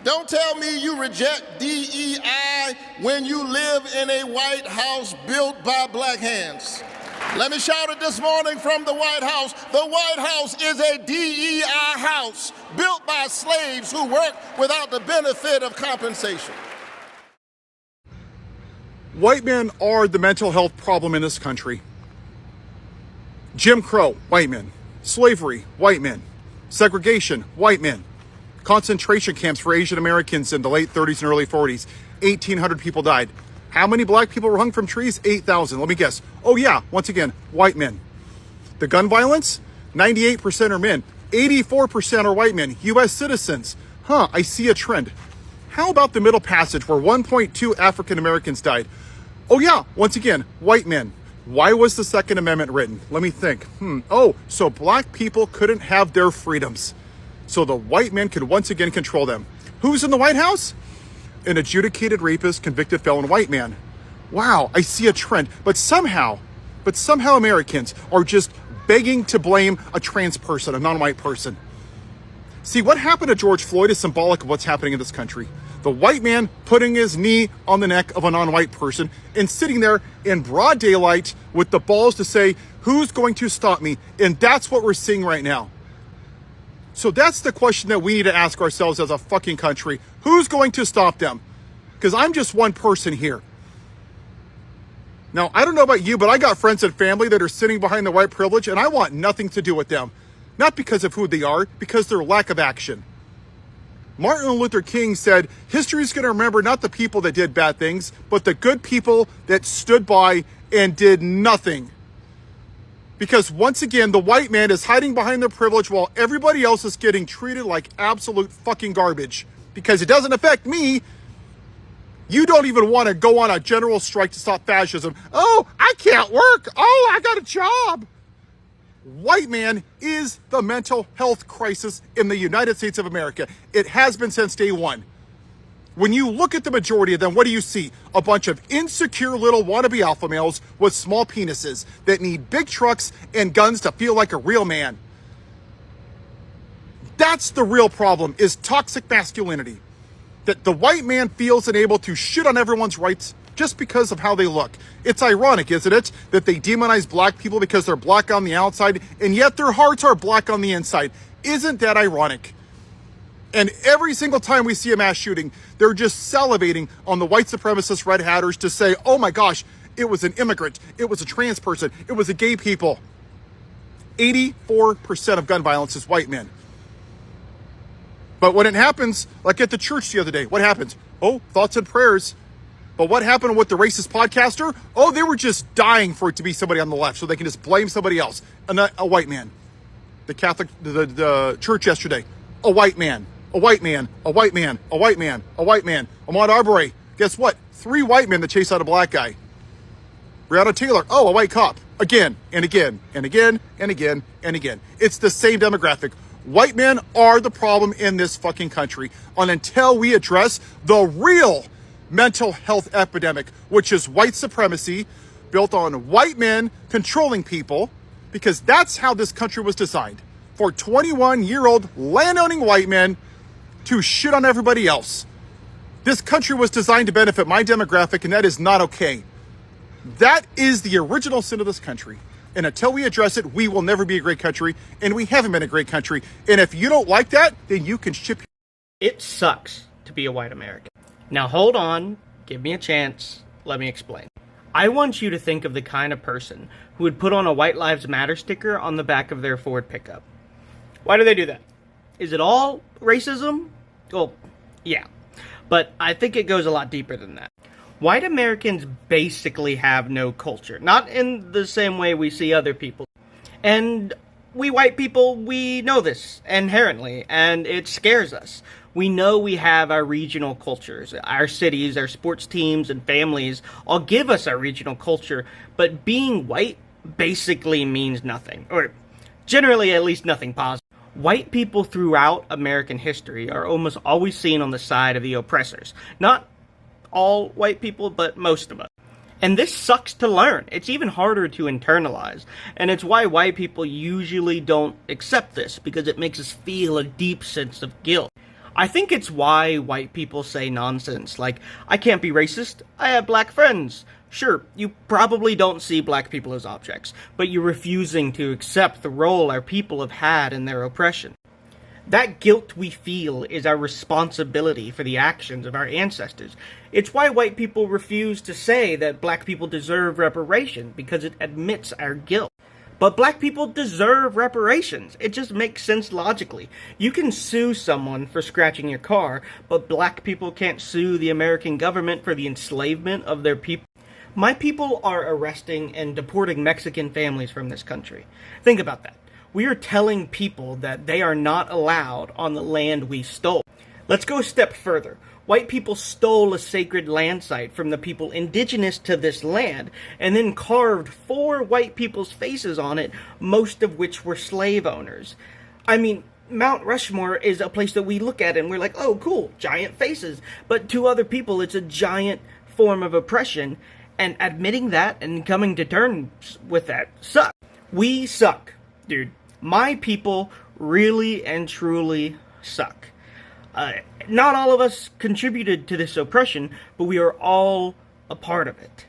Don't tell me you reject DEI when you live in a White House built by black hands. Let me shout it this morning from the White House. The White House is a DEI house built by slaves who work without the benefit of compensation. White men are the mental health problem in this country. Jim Crow, white men. Slavery, white men. Segregation, white men. Concentration camps for Asian Americans in the late 30s and early 40s. 1,800 people died. How many black people were hung from trees? 8,000. Let me guess. Oh yeah, once again, white men. The gun violence? 98% are men. 84% are white men, U.S. citizens. I see a trend. How about the Middle Passage where 1.2 African Americans died? Oh yeah, once again, white men. Why was the Second Amendment written? Let me think. So black people couldn't have their freedoms. So the white men could once again control them. Who's in the White House? An adjudicated rapist, convicted felon white man. Wow, I see a trend. But somehow Americans are just begging to blame a trans person, a non-white person. See, what happened to George Floyd is symbolic of what's happening in this country. The white man putting his knee on the neck of a non-white person and sitting there in broad daylight with the balls to say, who's going to stop me? And that's what we're seeing right now. So that's the question that we need to ask ourselves as a fucking country. Who's going to stop them? Because I'm just one person here. Now, I don't know about you, but I got friends and family that are sitting behind the white privilege, and I want nothing to do with them. Not because of who they are, because their lack of action. Martin Luther King said, history is going to remember not the people that did bad things, but the good people that stood by and did nothing. Because once again, the white man is hiding behind their privilege while everybody else is getting treated like absolute fucking garbage. Because it doesn't affect me. You don't even want to go on a general strike to stop fascism. Oh, I can't work. Oh, I got a job. White man is the mental health crisis in the United States of America. It has been since day one. When you look at the majority of them, what do you see? A bunch of insecure little wannabe alpha males with small penises that need big trucks and guns to feel like a real man. That's the real problem, is toxic masculinity. That the white man feels unable to shit on everyone's rights just because of how they look. It's ironic, isn't it, that they demonize black people because they're black on the outside, and yet their hearts are black on the inside. Isn't that ironic? And every single time we see a mass shooting, they're just salivating on the white supremacist red hatters to say, oh my gosh, it was an immigrant, it was a trans person, it was a gay people. 84% of gun violence is white men. But when it happens, like at the church the other day, what happens? Oh, thoughts and prayers. But what happened with the racist podcaster? Oh, they were just dying for it to be somebody on the left so they can just blame somebody else. A white man. The church yesterday, a white man. A white man, a white man, a white man, a white man. Ahmaud Arbery, guess what? 3 white men that chased out a black guy. Breonna Taylor, oh, a white cop. Again, and again, and again, and again, and again. It's the same demographic. White men are the problem in this fucking country. And until we address the real mental health epidemic, which is white supremacy, built on white men controlling people, because that's how this country was designed. For 21-year-old land-owning white men to shit on everybody else. This country was designed to benefit my demographic, and that is not okay. That is the original sin of this country. And until we address it, we will never be a great country, and we haven't been a great country. And if you don't like that, then you can ship. It sucks to be a white American. Now hold on, give me a chance, let me explain. I want you to think of the kind of person who would put on a White Lives Matter sticker on the back of their Ford pickup. Why do they do that? Is it all racism? Well, yeah. But I think it goes a lot deeper than that. White Americans basically have no culture. Not in the same way we see other people. And we white people, we know this inherently, and it scares us. We know we have our regional cultures. Our cities, our sports teams, and families all give us our regional culture, but being white basically means nothing. Or generally, at least nothing positive. White people throughout American history are almost always seen on the side of the oppressors. Not all white people, but most of us. And this sucks to learn. It's even harder to internalize. And it's why white people usually don't accept this, because it makes us feel a deep sense of guilt. I think it's why white people say nonsense like, I can't be racist, I have black friends. Sure, you probably don't see black people as objects, but you're refusing to accept the role our people have had in their oppression. That guilt we feel is our responsibility for the actions of our ancestors. It's why white people refuse to say that black people deserve reparation, because it admits our guilt. But black people deserve reparations. It just makes sense logically. You can sue someone for scratching your car, but black people can't sue the American government for the enslavement of their people. My people are arresting and deporting Mexican families from this country. Think about that. We are telling people that they are not allowed on the land we stole. Let's go a step further. White people stole a sacred land site from the people indigenous to this land and then carved 4 white people's faces on it, most of which were slave owners. I mean, Mount Rushmore is a place that we look at and we're like, oh, cool, giant faces. But to other people, it's a giant form of oppression, and admitting that and coming to terms with that sucks. We suck, dude. My people really and truly suck. Not all of us contributed to this oppression, but we are all a part of it.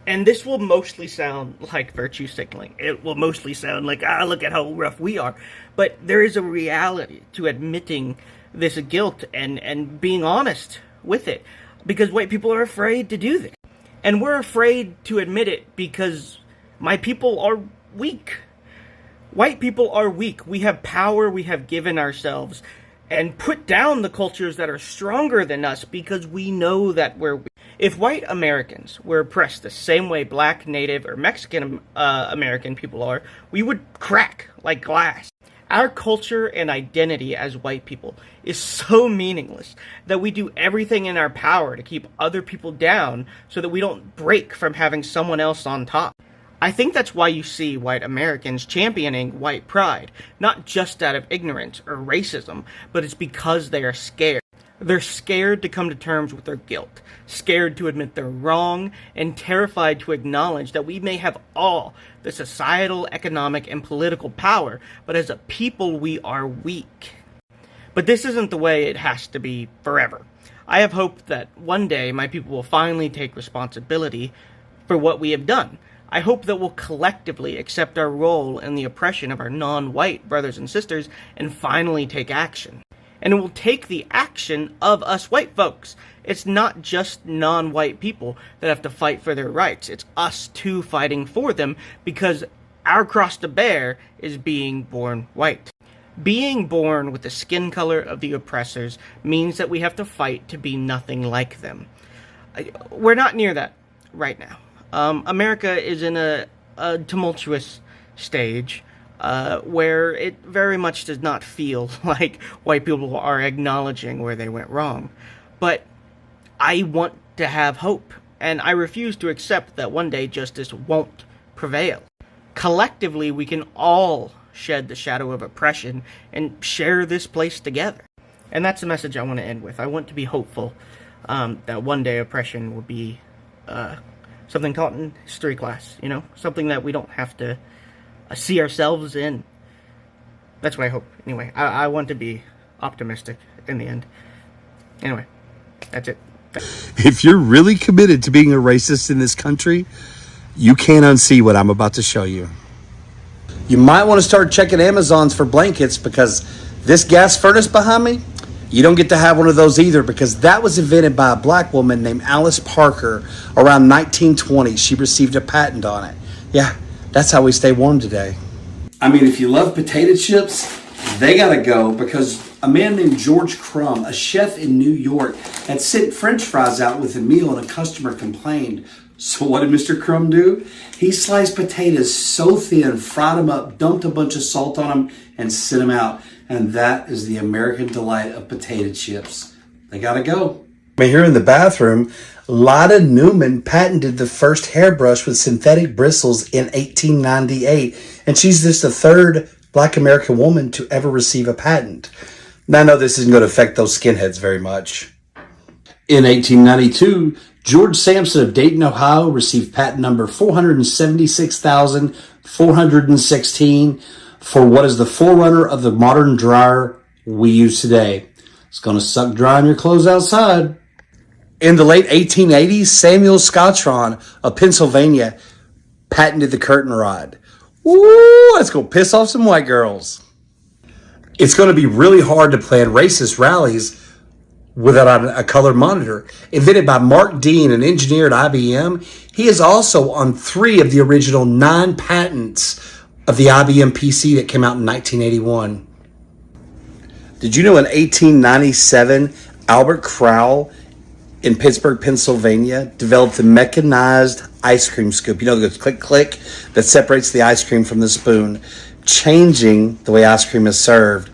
And this will mostly sound like virtue signaling. It will mostly sound like, look at how rough we are. But there is a reality to admitting this guilt and being honest with it. Because white people are afraid to do this. And we're afraid to admit it because my people are weak. White people are weak. We have power we have given ourselves, and put down the cultures that are stronger than us because we know that we're weak. If white Americans were oppressed the same way black, native, or Mexican American people are, we would crack like glass. Our culture and identity as white people is so meaningless that we do everything in our power to keep other people down so that we don't break from having someone else on top. I think that's why you see white Americans championing white pride, not just out of ignorance or racism, but it's because they are scared. They're scared to come to terms with their guilt, scared to admit they're wrong, and terrified to acknowledge that we may have all the societal, economic, and political power, but as a people we are weak. But this isn't the way it has to be forever. I have hope that one day my people will finally take responsibility for what we have done. I hope that we'll collectively accept our role in the oppression of our non-white brothers and sisters and finally take action. And it will take the action of us white folks. It's not just non-white people that have to fight for their rights. It's us too fighting for them because our cross to bear is being born white. Being born with the skin color of the oppressors means that we have to fight to be nothing like them. We're not near that right now. America is in a tumultuous stage where it very much does not feel like white people are acknowledging where they went wrong. But I want to have hope, and I refuse to accept that one day justice won't prevail. Collectively, we can all shed the shadow of oppression and share this place together. And that's the message I want to end with. I want to be hopeful that one day oppression will be something taught in history class, something that we don't have to see ourselves in. That's what I hope. Anyway, I want to be optimistic in the end. Anyway, that's it. If you're really committed to being a racist in this country, you can't unsee what I'm about to show you. You might want to start checking Amazons for blankets, because this gas furnace behind me, you don't get to have one of those either, because that was invented by a black woman named Alice Parker around 1920. She received a patent on it. Yeah, that's how we stay warm today. I mean, if you love potato chips, they gotta go, because a man named George Crumb, a chef in New York, had sent French fries out with a meal and a customer complained. So what did Mr. Crumb do? He sliced potatoes so thin, fried them up, dumped a bunch of salt on them, and sent them out. And that is the American delight of potato chips. They gotta go. Here in the bathroom, Lotta Newman patented the first hairbrush with synthetic bristles in 1898. And she's just the third Black American woman to ever receive a patent. Now, I know this isn't going to affect those skinheads very much. In 1892, George Sampson of Dayton, Ohio received patent number 476,416 for what is the forerunner of the modern dryer we use today. It's going to suck dry on your clothes outside. In the late 1880s, Samuel Scotron of Pennsylvania patented the curtain rod. Woo, that's going to piss off some white girls. It's going to be really hard to plan racist rallies without a color monitor. Invented by Mark Dean, an engineer at IBM, he is also on 3 of the original 9 patents of the IBM PC that came out in 1981. Did you know in 1897, Albert Crowell in Pittsburgh, Pennsylvania, developed the mechanized ice cream scoop? You know, the click, click that separates the ice cream from the spoon, changing the way ice cream is served.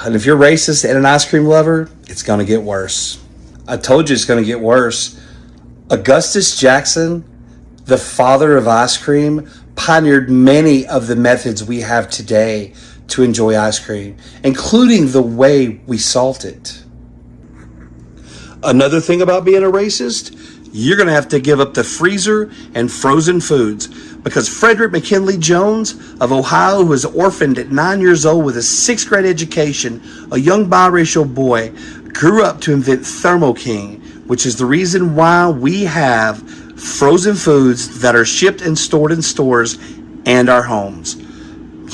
And if you're racist and an ice cream lover, it's going to get worse. I told you it's going to get worse. Augustus Jackson, the father of ice cream, pioneered many of the methods we have today to enjoy ice cream, including the way we salt it. Another thing about being a racist, you're going to have to give up the freezer and frozen foods, because Frederick McKinley Jones of Ohio, who was orphaned at 9 years old with a 6th grade education, a young biracial boy, grew up to invent Thermo King, which is the reason why we have frozen foods that are shipped and stored in stores and our homes.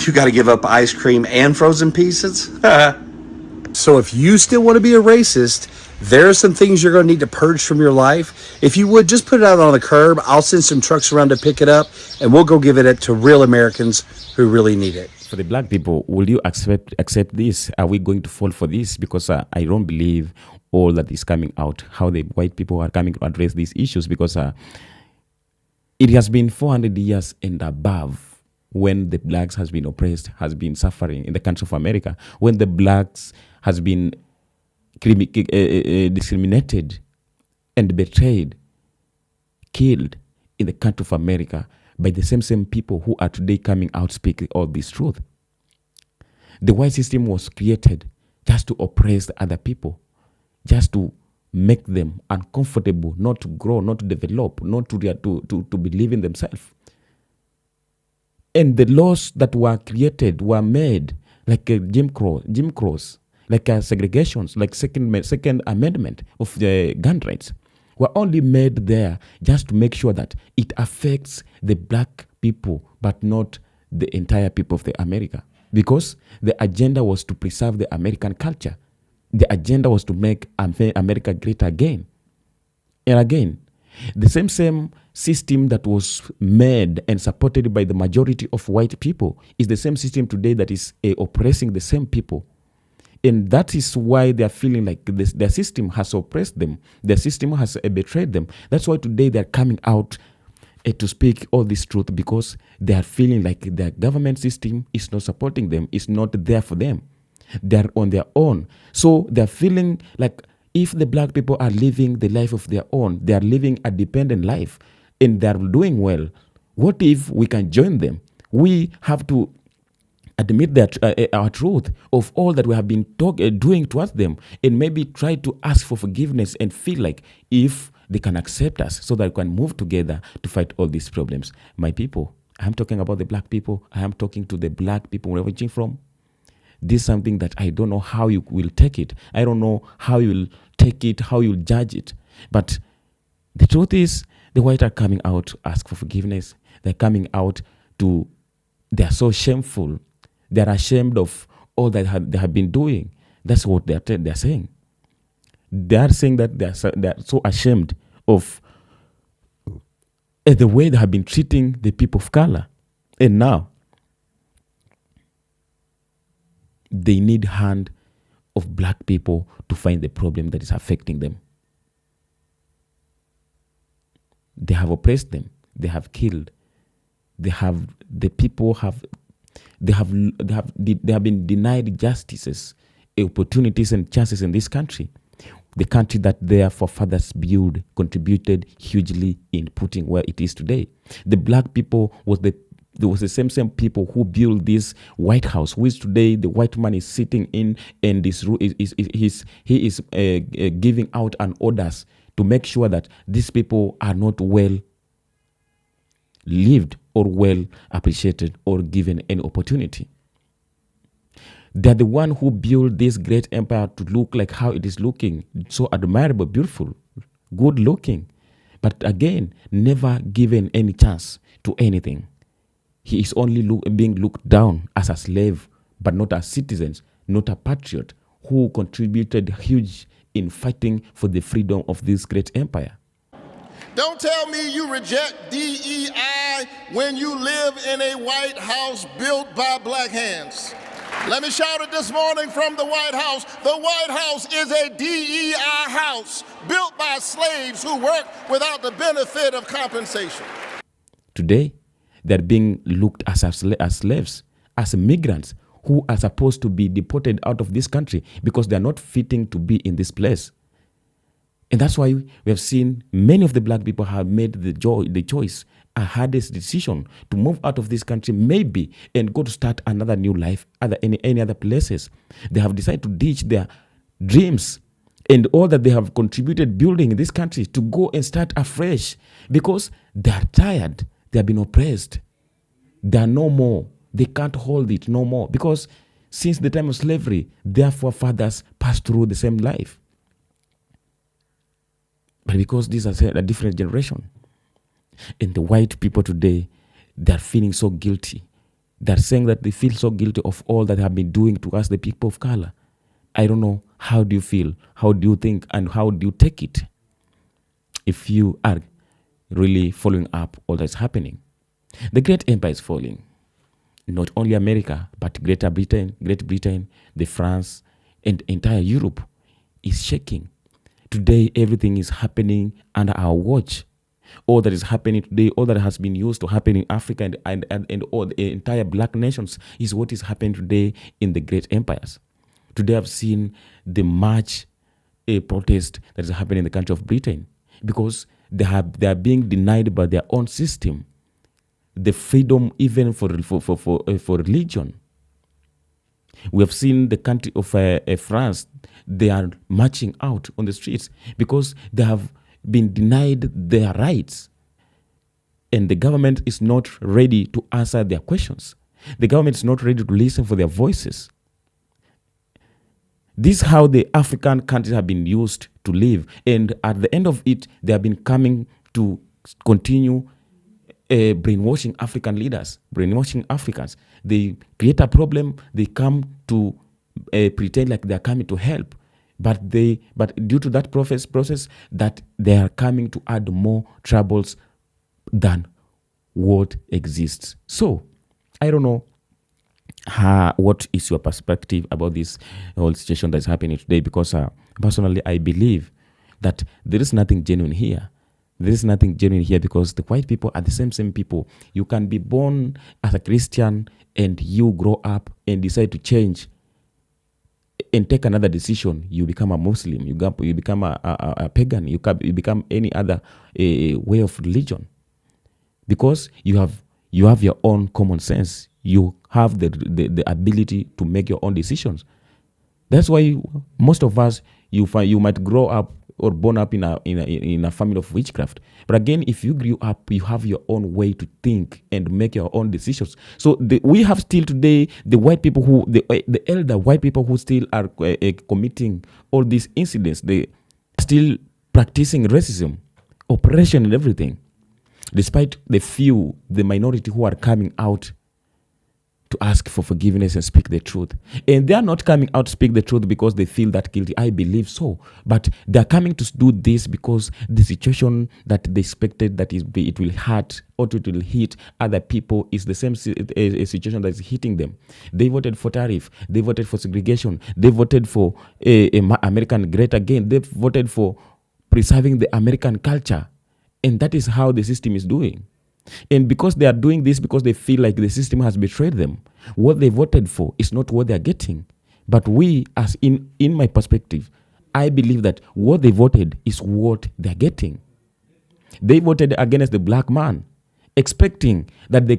You got to give up ice cream and frozen pieces? So if you still want to be a racist, there are some things you're going to need to purge from your life. If you would, just put it out on the curb. I'll send some trucks around to pick it up, and we'll go give it to real Americans who really need it. For the black people, will you accept this? Are we going to fall for this? Because I don't believe all that is coming out, how the white people are coming to address these issues, because it has been 400 years and above when the blacks has been oppressed, has been suffering in the country of America, when the blacks has been discriminated and betrayed, killed in the country of America by the same people who are today coming out speaking all this truth. The white system was created just to oppress the other people, just to make them uncomfortable, not to grow, not to develop, not to believe in themselves. And the laws that were created were made like Jim Crows, like segregations, like second amendment of the gun rights, were only made there just to make sure that it affects the black people, but not the entire people of the America. Because the agenda was to preserve the American culture. The agenda was to make America great again. And again, the same system that was made and supported by the majority of white people is the same system today that is oppressing the same people. And that is why they are feeling like their system has oppressed them. Their system has betrayed them. That's why today they are coming out to speak all this truth, because they are feeling like their government system is not supporting them, is not there for them. They are on their own. So they are feeling like if the black people are living the life of their own, they are living a dependent life, and they are doing well, what if we can join them? We have to admit that our truth of all that we have been doing towards them, and maybe try to ask for forgiveness and feel like if they can accept us so that we can move together to fight all these problems. My people, I am talking about the black people. I am talking to the black people wherever you're from. This is something that I don't know how you will take it. I don't know how you will take it, how you will judge it. But the truth is, the whites are coming out to ask for forgiveness. They're coming out to, they're so shameful. They're ashamed of all that they have been doing. That's what they're saying. They are saying that they're so ashamed of the way they have been treating the people of color. And now, they need hand of black people to find the problem that is affecting them. They have oppressed them. They have killed. They have been denied justices, opportunities and chances in this country. The country that their forefathers built, contributed hugely in putting where it is today. The black people was the same people who built this White House, which today the white man is sitting in, and he is giving out an orders to make sure that these people are not well lived or well appreciated or given any opportunity. They're the one who built this great empire to look like how it is looking. So admirable, beautiful, good looking. But again, never given any chance to anything. He is only being looked down as a slave, but not as citizens, not a patriot who contributed huge in fighting for the freedom of this great empire. Don't tell me you reject DEI when you live in a White House built by black hands. Let me shout it this morning from the White House. The White House is a DEI house built by slaves who work without the benefit of compensation. Today, they're being looked as slaves, as migrants who are supposed to be deported out of this country because they're not fitting to be in this place. And that's why we have seen many of the black people have made the choice, a hardest decision to move out of this country maybe and go to start another new life any other places. They have decided to ditch their dreams and all that they have contributed building in this country to go and start afresh because they are tired. They have been oppressed. They are no more. They can't hold it no more because since the time of slavery, their forefathers passed through the same life. But because these are a different generation, and the white people today, they're feeling so guilty. They're saying that they feel so guilty of all that they have been doing to us, the people of color. I don't know, how do you feel? How do you think? And how do you take it? If you are really following up all that's happening. The great empire is falling. Not only America, but Great Britain, the France, and entire Europe is shaking. Today, everything is happening under our watch. All that is happening today, all that has been used to happen in Africa and all the entire black nations is what is happening today in the great empires. Today, I've seen the march, a protest that is happening in the country of Britain because they are being denied by their own system the freedom even for religion. We have seen the country of France, they are marching out on the streets because they have been denied their rights. And the government is not ready to answer their questions. The government is not ready to listen for their voices. This is how the African countries have been used to live. And at the end of it, they have been coming to continue brainwashing African leaders, brainwashing Africans. They create a problem, they come to pretend like they're coming to help. But due to that process that they are coming to add more troubles than what exists. So, I don't know what is your perspective about this whole situation that's happening today, because personally I believe that there is nothing genuine here. There is nothing genuine here because the white people are the same people. You can be born as a Christian and you grow up and decide to change and take another decision. You become a Muslim, you become a pagan, you become any other way of religion. Because you have your own common sense. You have the ability to make your own decisions. That's why most of us, you might grow up or born up in a family of witchcraft. But again, if you grew up, you have your own way to think and make your own decisions. So we have still today the white people the elder white people who still are committing all these incidents. They are still practicing racism, oppression and everything. Despite the minority who are coming out to ask for forgiveness and speak the truth. And they are not coming out to speak the truth because they feel that guilty. I believe so. But they are coming to do this because the situation that they expected that it will hurt or it will hit other people is the same situation that is hitting them. They voted for tariff. They voted for segregation. They voted for American Great Again. They voted for preserving the American culture. And that is how the system is doing. And because they are doing this, because they feel like the system has betrayed them, what they voted for is not what they are getting. But we, as in my perspective, I believe that what they voted is what they are getting. They voted against the black man, expecting that the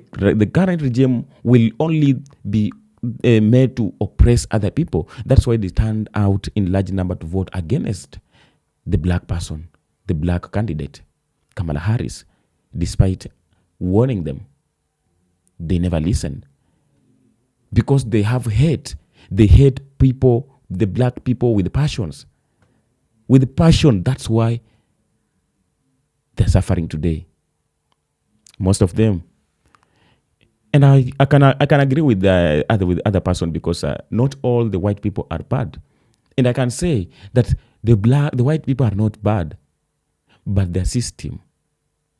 current regime will only be made to oppress other people. That's why they turned out in large number to vote against the black person, the black candidate, Kamala Harris, despite warning them. They never listen because they have hate. They hate people, the black people, with passions. With passion. That's why they're suffering today. Most of them. And I can agree with the other person, because not all the white people are bad. And I can say that the white people are not bad, but their system,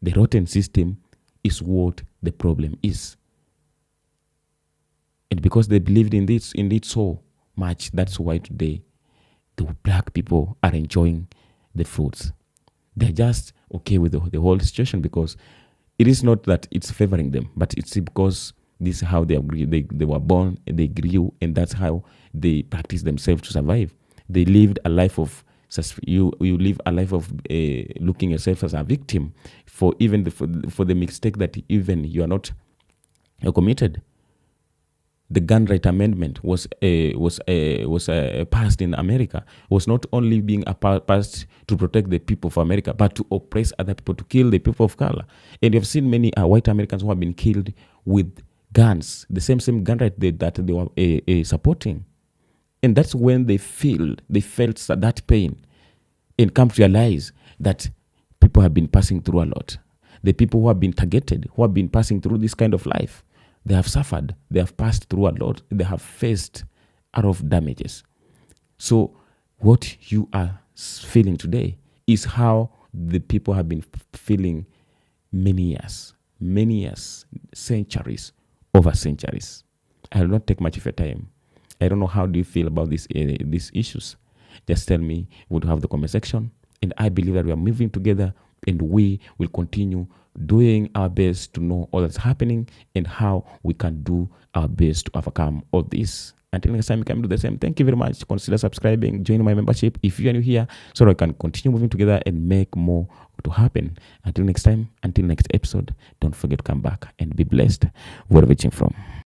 the rotten system, is what the problem is. And because they believed in it so much, that's why today the black people are enjoying the fruits. They're just okay with the whole situation, because it is not that it's favoring them, but it's because this is how they were born, and they grew, and that's how they practice themselves to survive. They lived a life of you live a life of looking yourself as a victim for even for the mistake that even you are not committed. The gun right amendment was passed in America. Was not only being passed to protect the people of America, but to oppress other people, to kill the people of color. And you've seen many white Americans who have been killed with guns, the same gun right that they were supporting. And that's when they felt that pain, and come to realize that people have been passing through a lot. The people who have been targeted, who have been passing through this kind of life, they have suffered, they have passed through a lot, they have faced a lot of damages. So what you are feeling today is how the people have been feeling many years, centuries, over centuries. I will not take much of your time. I don't know how do you feel about these issues. Just tell me. We'll have the comment section. And I believe that we are moving together, and we will continue doing our best to know all that's happening and how we can do our best to overcome all this. Until next time, we can do the same. Thank you very much. Consider subscribing, join my membership if you are new here, so that we can continue moving together and make more to happen. Until next time, until next episode, don't forget to come back and be blessed wherever you're from.